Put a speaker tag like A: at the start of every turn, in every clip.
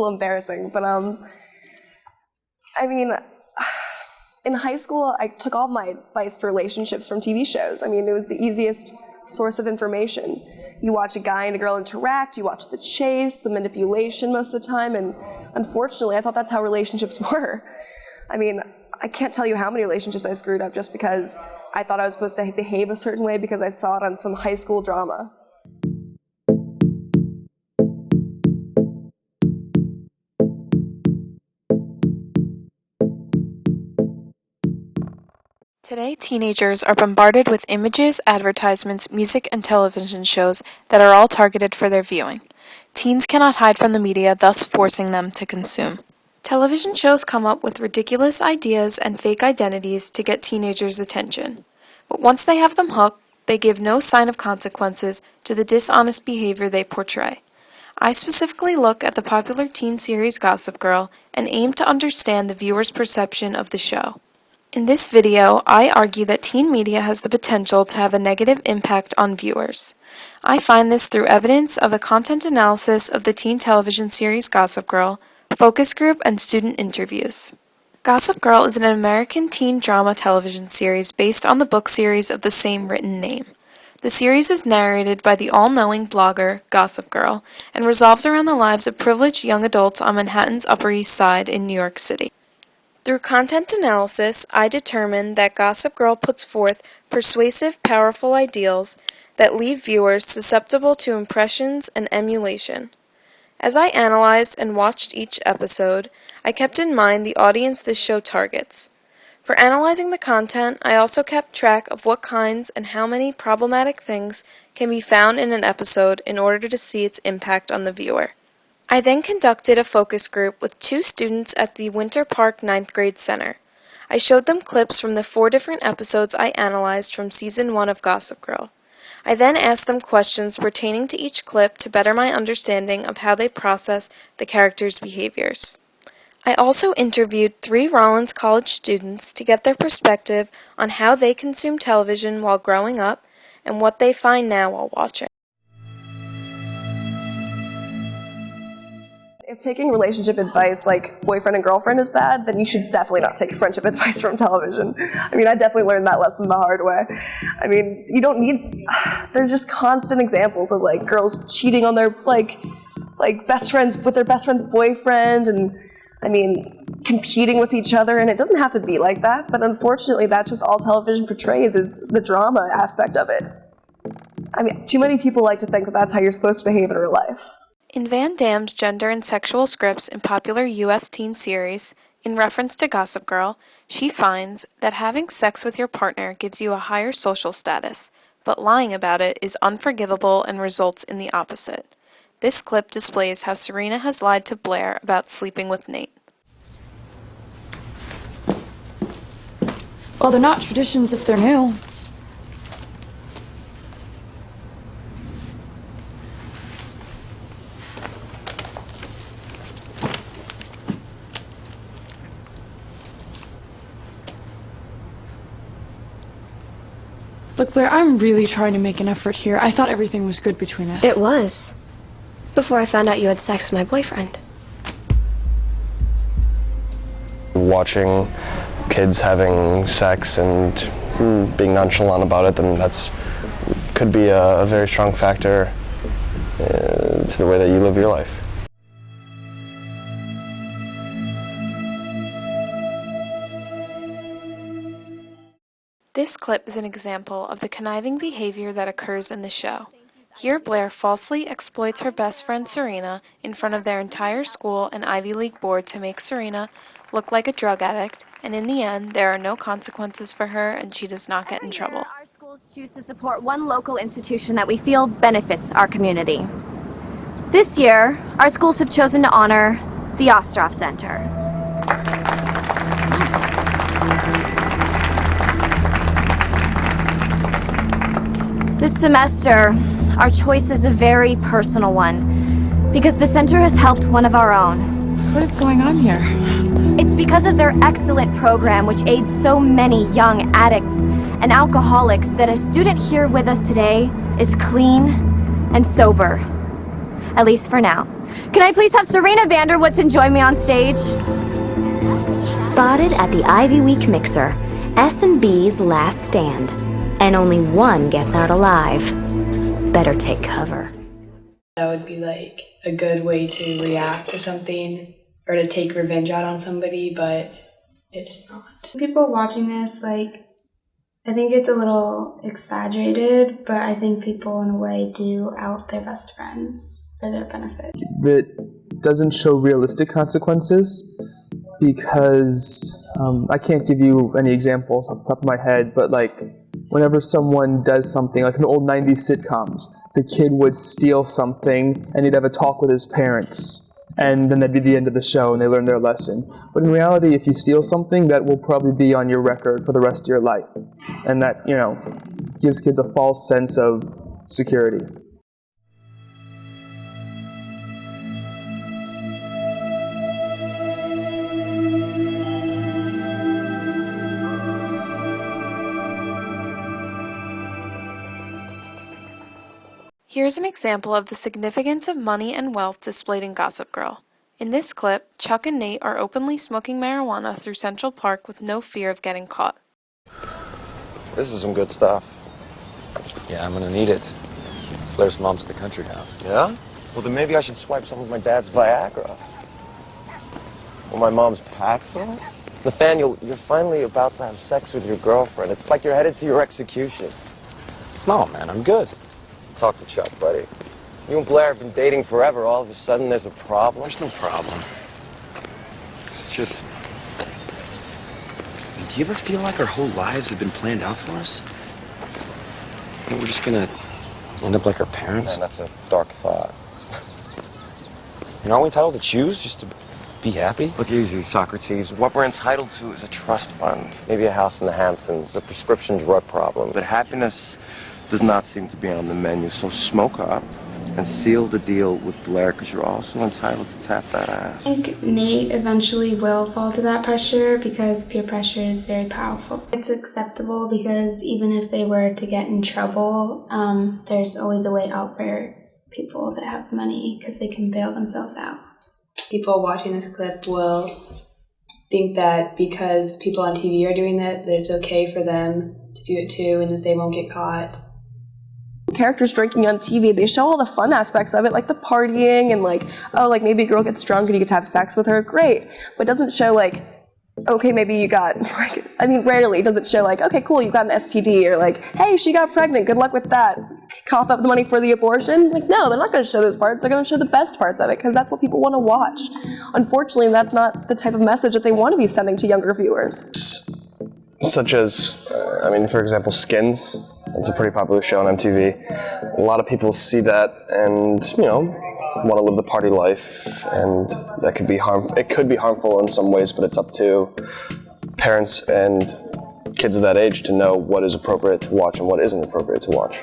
A: little embarrassing, but I mean, in high school, I took all my advice for relationships from TV shows. I mean, it was the easiest source of information. You watch a guy and a girl interact, you watch the chase, the manipulation most of the time, and unfortunately, I thought that's how relationships were. I mean, I can't tell you how many relationships I screwed up just because I thought I was supposed to behave a certain way because I saw it on some high school drama.
B: Today, teenagers are bombarded with images, advertisements, music, and television shows that are all targeted for their viewing. Teens cannot hide from the media, thus forcing them to consume. Television shows come up with ridiculous ideas and fake identities to get teenagers' attention. But once they have them hooked, they give no sign of consequences to the dishonest behavior they portray. I specifically look at the popular teen series Gossip Girl and aim to understand the viewer's perception of the show. In this video, I argue that teen media has the potential to have a negative impact on viewers. I find this through evidence of a content analysis of the teen television series Gossip Girl, focus group, and student interviews. Gossip Girl is an American teen drama television series based on the book series of the same written name. The series is narrated by the all-knowing blogger Gossip Girl and revolves around the lives of privileged young adults on Manhattan's Upper East Side in New York City. Through content analysis, I determined that Gossip Girl puts forth persuasive, powerful ideals that leave viewers susceptible to impressions and emulation. As I analyzed and watched each episode, I kept in mind the audience this show targets. For analyzing the content, I also kept track of what kinds and how many problematic things can be found in an episode in order to see its impact on the viewer. I then conducted a focus group with 2 students at the Winter Park 9th grade center. I showed them clips from the 4 different episodes I analyzed from Season 1 of Gossip Girl. I then asked them questions pertaining to each clip to better my understanding of how they process the characters' behaviors. I also interviewed 3 Rollins College students to get their perspective on how they consume television while growing up and what they find now while watching.
A: If taking relationship advice like boyfriend and girlfriend is bad, then you should definitely not take friendship advice from television. I mean, I definitely learned that lesson the hard way. I mean, you don't need, there's just constant examples of like girls cheating on their like best friends with their best friend's boyfriend, and I mean, competing with each other, and it doesn't have to be like that, but unfortunately that's just all television portrays, is the drama aspect of it. I mean, too many people like to think that that's how you're supposed to behave in real life.
B: In Van Damme's gender and sexual scripts in popular U.S. teen series, in reference to Gossip Girl, she finds that having sex with your partner gives you a higher social status, but lying about it is unforgivable and results in the opposite. This clip displays how Serena has lied to Blair about sleeping with Nate.
C: Well, they're not traditions if they're new. Look, Blair, I'm really trying to make an effort here. I thought everything was good between us.
D: It was. Before I found out you had sex with my boyfriend.
E: Watching kids having sex and being nonchalant about it, then could be a very strong factor to the way that you live your life.
B: This clip is an example of the conniving behavior that occurs in the show. Here, Blair falsely exploits her best friend Serena in front of their entire school and Ivy League board to make Serena look like a drug addict, and in the end, there are no consequences for her and she does not get in trouble.
F: Our schools choose to support one local institution that we feel benefits our community. This year, our schools have chosen to honor the Ostroff Center. This semester, our choice is a very personal one, because the center has helped one of our own.
C: What is going on here?
F: It's because of their excellent program, which aids so many young addicts and alcoholics, that a student here with us today is clean and sober. at least for now. Can I please have Serena Vanderwoodson join me on stage?
G: Spotted at the Ivy Week mixer, S&B's last stand, and only one gets out alive. Better take cover.
H: That would be like a good way to react to something or to take revenge out on somebody, but it's not.
I: People watching this, like, I think it's a little exaggerated, but I think people in a way do out their best friends for their benefit.
J: That doesn't show realistic consequences because I can't give you any examples off the top of my head, but like whenever someone does something, like in the old 90s sitcoms, the kid would steal something and he'd have a talk with his parents. And then that'd be the end of the show and they learn their lesson. But in reality, if you steal something, that will probably be on your record for the rest of your life. And that, you know, gives kids a false sense of security.
B: Here's an example of the significance of money and wealth displayed in Gossip Girl. In this clip, Chuck and Nate are openly smoking marijuana through Central Park with no fear of getting caught.
K: This is some good stuff.
L: Yeah, I'm gonna need it. Blair's mom's at the country house.
K: Yeah? Well, then maybe I should swipe some of my dad's Viagra. Or my mom's Paxil? Nathaniel, you're finally about to have sex with your girlfriend. It's like you're headed to your execution.
L: No, man, I'm good.
K: Talk to Chuck, buddy. You and Blair have been dating forever. All of a sudden, there's a problem.
L: There's no problem. It's just... Do you ever feel like our whole lives have been planned out for us? And we're just gonna end up like our parents?
K: Man, that's a dark thought.
L: And aren't we entitled to choose just to be happy?
K: Look easy, Socrates. What we're entitled to is a trust fund. Maybe a house in the Hamptons, a prescription drug problem. But happiness does not seem to be on the menu, so smoke up and seal the deal with Blair, because you're also entitled to tap that ass.
I: I think Nate eventually will fall to that pressure because peer pressure is very powerful. It's acceptable because even if they were to get in trouble, there's always a way out for people that have money because they can bail themselves out.
H: People watching this clip will think that because people on TV are doing that it's okay for them to do it too and that they won't get caught.
A: Characters drinking on TV, they show all the fun aspects of it, like the partying and like, oh, like maybe a girl gets drunk and you get to have sex with her, great. But it doesn't show like, okay, maybe you got, like, I mean, rarely does it show like, okay, cool, you got an STD, or like, hey, she got pregnant, good luck with that. Cough up the money for the abortion. Like, no, they're not going to show those parts. They're going to show the best parts of it because that's what people want to watch. Unfortunately, that's not the type of message that they want to be sending to younger viewers.
E: Such as, I mean, for example, Skins. It's a pretty popular show on MTV. A lot of people see that and, you know, want to live the party life, and that could be it could be harmful in some ways, but it's up to parents and kids of that age to know what is appropriate to watch and what isn't appropriate to watch.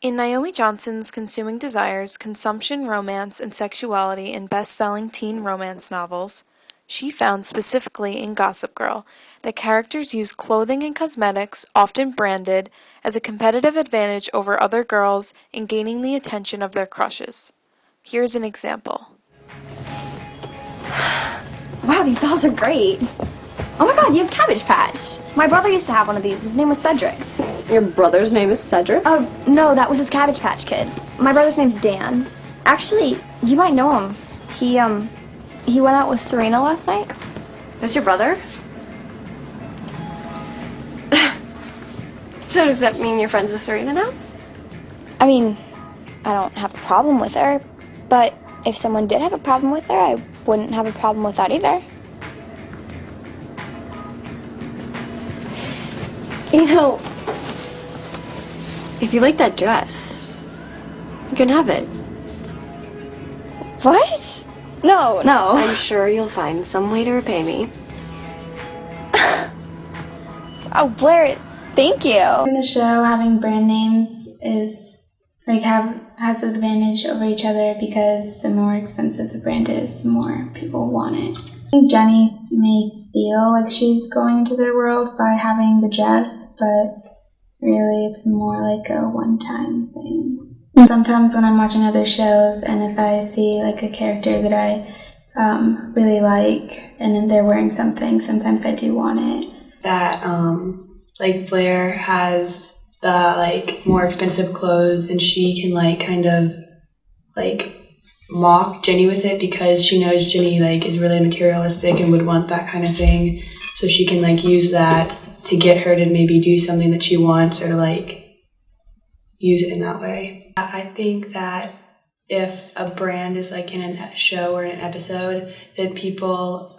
B: In Naomi Johnson's Consuming Desires, Consumption, Romance, and Sexuality in Best-Selling Teen Romance Novels, she found specifically in Gossip Girl that characters use clothing and cosmetics, often branded, as a competitive advantage over other girls in gaining the attention of their crushes. Here's an example.
M: Wow, these dolls are great. Oh my god, you have Cabbage Patch. My brother used to have one of these. His name was Cedric.
D: Your brother's name is Cedric?
M: No, that was his Cabbage Patch Kid. My brother's name's Dan. Actually, you might know him. He went out with Serena last night.
D: That's your brother? So does that mean you're friends with Serena now?
M: I mean, I don't have a problem with her, but if someone did have a problem with her, I wouldn't have a problem with that either.
D: You know, if you like that dress, you can have it.
M: What? No.
D: I'm sure you'll find some way to repay me.
M: Oh, Blair, thank you.
I: In the show, having brand names is has an advantage over each other because the more expensive the brand is, the more people want it. I think Jenny may feel like she's going into their world by having the dress, but really it's more like a one-time thing. Sometimes when I'm watching other shows and if I see like a character that I really like and then they're wearing something, sometimes I do want it.
H: That like Blair has the like more expensive clothes and she can like kind of like mock Jenny with it because she knows Jenny like is really materialistic and would want that kind of thing, so she can like use that to get her to maybe do something that she wants or like use it in that way. I think that if a brand is like in a show or in an episode, that people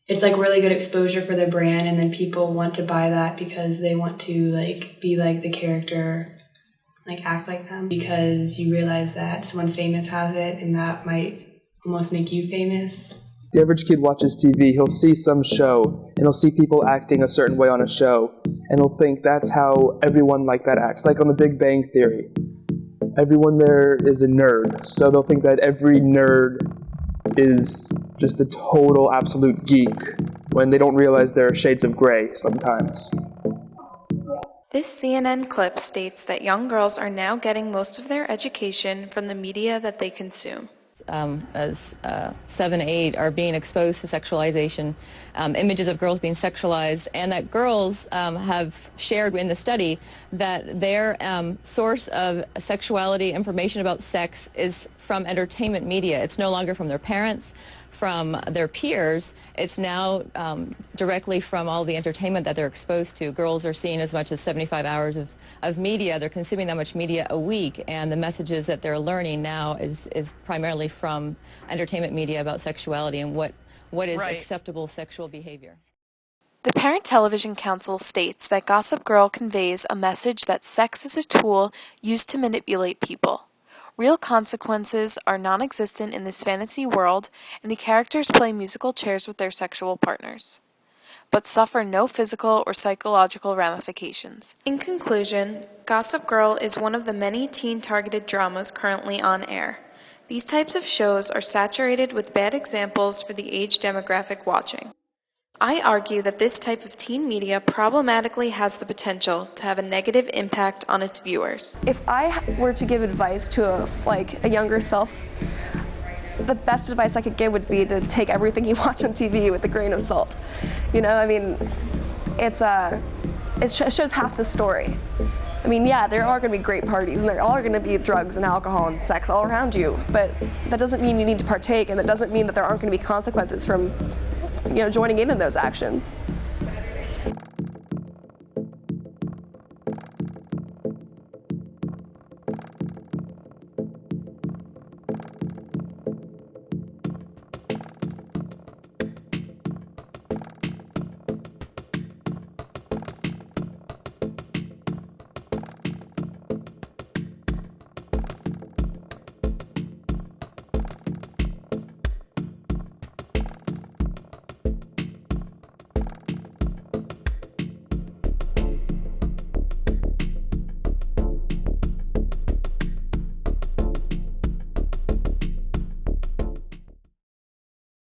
H: it's like really good exposure for their brand, and then people want to buy that because they want to like be like the character, like act like them, because you realize that someone famous has it and that might almost make you famous.
J: The average kid watches TV, he'll see some show, and he'll see people acting a certain way on a show, and he'll think that's how everyone like that acts. Like on The Big Bang Theory, everyone there is a nerd, so they'll think that every nerd is just a total absolute geek, when they don't realize there are shades of gray sometimes.
B: This CNN clip states that young girls are now getting most of their education from the media that they consume.
N: As 7, 8 are being exposed to sexualization, images of girls being sexualized, and that girls have shared in the study that their source of sexuality information about sex is from entertainment media. It's no longer from their parents, from their peers. It's now directly from all the entertainment that they're exposed to. Girls are seeing as much as 75 hours of media. They're consuming that much media a week, and the messages that they're learning now is primarily from entertainment media about sexuality and what is acceptable sexual behavior.
B: The Parent Television Council states that Gossip Girl conveys a message that sex is a tool used to manipulate people. Real consequences are non-existent in this fantasy world, and the characters play musical chairs with their sexual partners, but suffer no physical or psychological ramifications. In conclusion, Gossip Girl is one of the many teen-targeted dramas currently on air. These types of shows are saturated with bad examples for the age demographic watching. I argue that this type of teen media problematically has the potential to have a negative impact on its viewers.
A: If I were to give advice to a younger self, the best advice I could give would be to take everything you watch on TV with a grain of salt. You know, I mean, it shows half the story. I mean, yeah, there are going to be great parties, and there are going to be drugs and alcohol and sex all around you, but that doesn't mean you need to partake, and that doesn't mean that there aren't going to be consequences from, joining in those actions.